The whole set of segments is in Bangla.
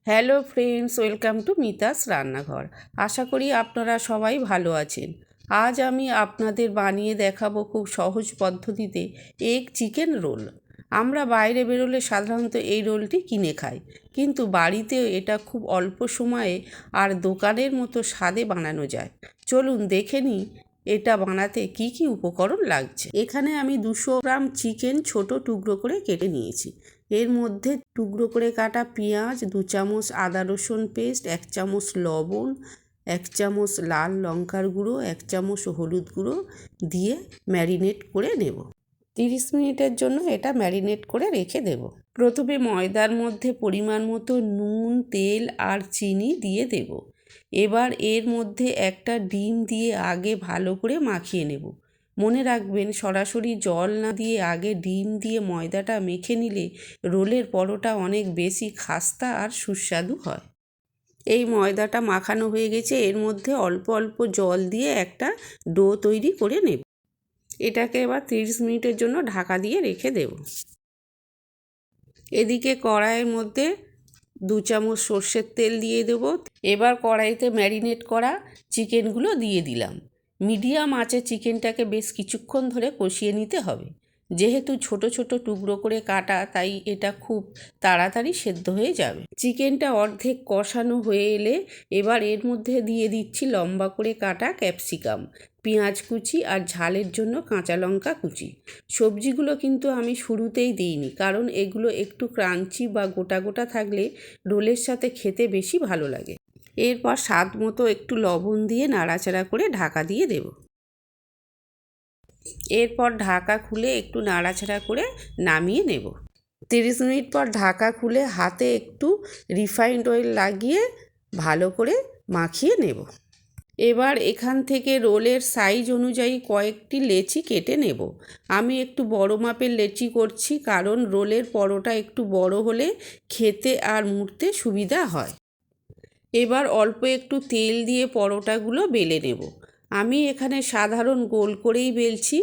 Hello friends, welcome to Mita's রান্নাঘর। আশা করি আপনারা সবাই ভালো আছেন। আজ আমি আপনাদের বানিয়ে দেখাবো খুব সহজ পদ্ধতিতে এগ চিকেন রোল। আমরা বাইরে বেরোলে সাধারণত এই রোলটি কিনে খাই, কিন্তু বাড়িতেও এটা খুব অল্প সময়ে আর দোকানের মতো স্বাদে বানানো যায়। চলুন দেখে নিই এটা বানাতে কি কি উপকরণ লাগছে। এখানে আমি 200 গ্রাম চিকেন ছোট টুকরো করে কেটে নিয়েছি। এর মধ্যে টুকরো করে কাটা পেঁয়াজ, 2 চামচ আদা রসুন পেস্ট, 1 চামচ লবণ, 1 চামচ লাল লঙ্কার গুঁড়ো, 1 চামচ হলুদ গুঁড়ো দিয়ে ম্যারিনেট করে নেব। 30 মিনিটের জন্য এটা ম্যারিনেট করে রেখে দেব। প্রথমে ময়দার মধ্যে পরিমাণ মতো নুন, তেল আর চিনি দিয়ে দেব। এবার এর মধ্যে একটা ডিম দিয়ে আগে ভালো করে মাখিয়ে নেব। মনে রাখবেন, সরাসরি জল না দিয়ে আগে ডিম দিয়ে ময়দাটা মেখে নিলে রোলের পরোটা অনেক বেশি খাস্তা আর সুস্বাদু হয়। এই ময়দাটা মাখানো হয়ে গেছে, এর মধ্যে অল্প অল্প জল দিয়ে একটা ডো তৈরি করে নেব। এটাকে এবার 30 মিনিটের জন্য ঢাকা দিয়ে রেখে দেব। এদিকে কড়াইয়ের মধ্যে 2 চামচ সর্ষের তেল দিয়ে দেব। এবার কড়াইতে ম্যারিনেট করা চিকেনগুলো দিয়ে দিলাম। মিডিয়াম আঁচে চিকেনটাকে বেশ কিছুক্ষণ ধরে কষিয়ে নিতে হবে। যেহেতু ছোট ছোট টুকরো করে কাটা, তাই এটা খুব তাড়াতাড়ি সেদ্ধ হয়ে যাবে। চিকেনটা অর্ধেক কষানো হয়ে এলে এবার এর মধ্যে দিয়ে দিচ্ছি লম্বা করে কাটা ক্যাপসিকাম, পেঁয়াজ কুচি আর ঝালের জন্য কাঁচা লঙ্কা কুচি। সবজিগুলো কিন্তু আমি শুরুতেই দিইনি, কারণ এগুলো একটু ক্রাঞ্চি বা গোটা গোটা থাকলে রোলের সাথে খেতে বেশি ভালো লাগে। এরপর স্বাদ মতো একটু লবণ দিয়ে নাড়াচাড়া করে ঢাকা দিয়ে দেব। এরপর ঢাকা খুলে একটু নাড়াচাড়া করে নামিয়ে নেব। 30 মিনিট পর ঢাকা খুলে হাতে একটু রিফাইন্ড অয়েল লাগিয়ে ভালো করে মাখিয়ে নেব। এবার এখান থেকে রোলের সাইজ অনুযায়ী কয়েকটি লেচি কেটে নেব। আমি একটু বড় মাপের লেচি করছি, কারণ রোলের পরোটা একটু বড় হলে খেতে আর মুড়তে সুবিধা হয়। এবার অল্প একটু তেল দিয়ে পরোটাগুলো বেলে নেব। আমি এখানে সাধারণ গোল করেই বেলছি।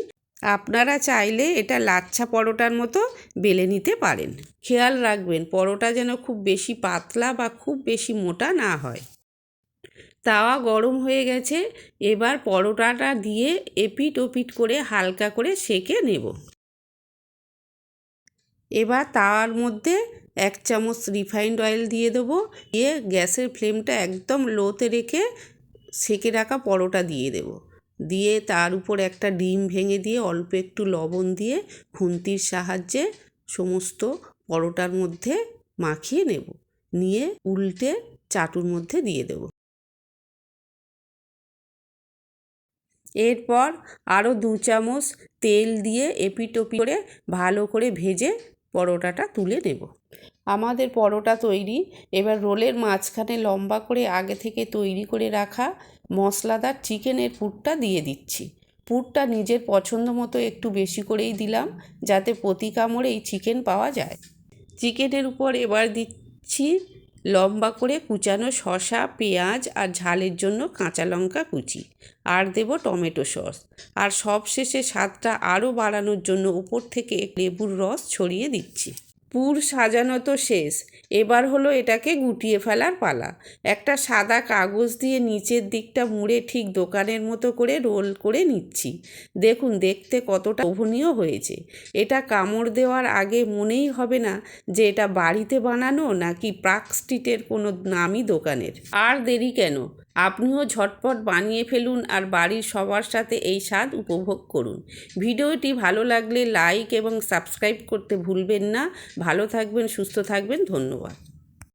আপনারা চাইলে এটা লাচ্ছা পরোটার মতো বেলে নিতে পারেন। খেয়াল রাখবেন পরোটা যেন খুব বেশি পাতলা বা খুব বেশি মোটা না হয়। তাওয়া গরম হয়ে গেছে, এবার পরোটাটা দিয়ে এপিট ওপিট করে হালকা করে সেঁকে নেব। এবার তাওয়ার মধ্যে 1 চামচ রিফাইন্ড অয়েল দিয়ে দেবো। দিয়ে গ্যাসের ফ্লেমটা একদম লোতে রেখে সেঁকে রাখা পরোটা দিয়ে দেব। দিয়ে তার উপর একটা ডিম ভেঙে দিয়ে অল্প একটু লবণ দিয়ে খুন্তির সাহায্যে সমস্ত পরোটার মধ্যে মাখিয়ে নেব। নিয়ে উল্টে চাটুর মধ্যে দিয়ে দেব। এরপর আরও 2 চামচ তেল দিয়ে এপিটোপি করে ভালো করে ভেজে পরোটাটা তুলে নেব। আমাদের পরোটা তৈরি। এবার রোলের মাঝখানে লম্বা করে আগে থেকে তৈরি করে রাখা মশলাদার চিকেনের পুরটা দিয়ে দিচ্ছি। পুরটা নিজের পছন্দ মতো একটু বেশি করেই দিলাম, যাতে প্রতি কামড়েই চিকেন পাওয়া যায়। চিকেনের উপর এবার দিচ্ছি লম্বা করে কুচানো শসা, পেঁয়াজ আর ঝালের জন্য কাঁচা লঙ্কা কুচি, আর দেব টমেটো সস। আর সবশেষে স্বাদটা আরও বাড়ানোর জন্য উপর থেকে লেবুর রস ছড়িয়ে দিচ্ছি। পুর সাজানো তো শেষ, এবার হলো এটাকে গুটিয়ে ফেলার পালা। একটা সাদা কাগজ দিয়ে নিচের দিকটা মুড়ে ঠিক দোকানের মতো করে রোল করে নিচ্ছি। দেখুন দেখতে কতটা লোভনীয় হয়েছে। এটা কামড় দেওয়ার আগে মনেই হবে না যে এটা বাড়িতে বানানো নাকি পার্ক স্ট্রিটের কোনো নামি দোকানের। আর দেরি কেন, আপনিও ঝটপট বানিয়ে ফেলুন আর বাড়ির সবার সাথে এই স্বাদ উপভোগ করুন। ভিডিওটি ভালো লাগলে লাইক এবং সাবস্ক্রাইব করতে ভুলবেন না। ভালো থাকবেন, সুস্থ থাকবেন, ধন্যবাদ।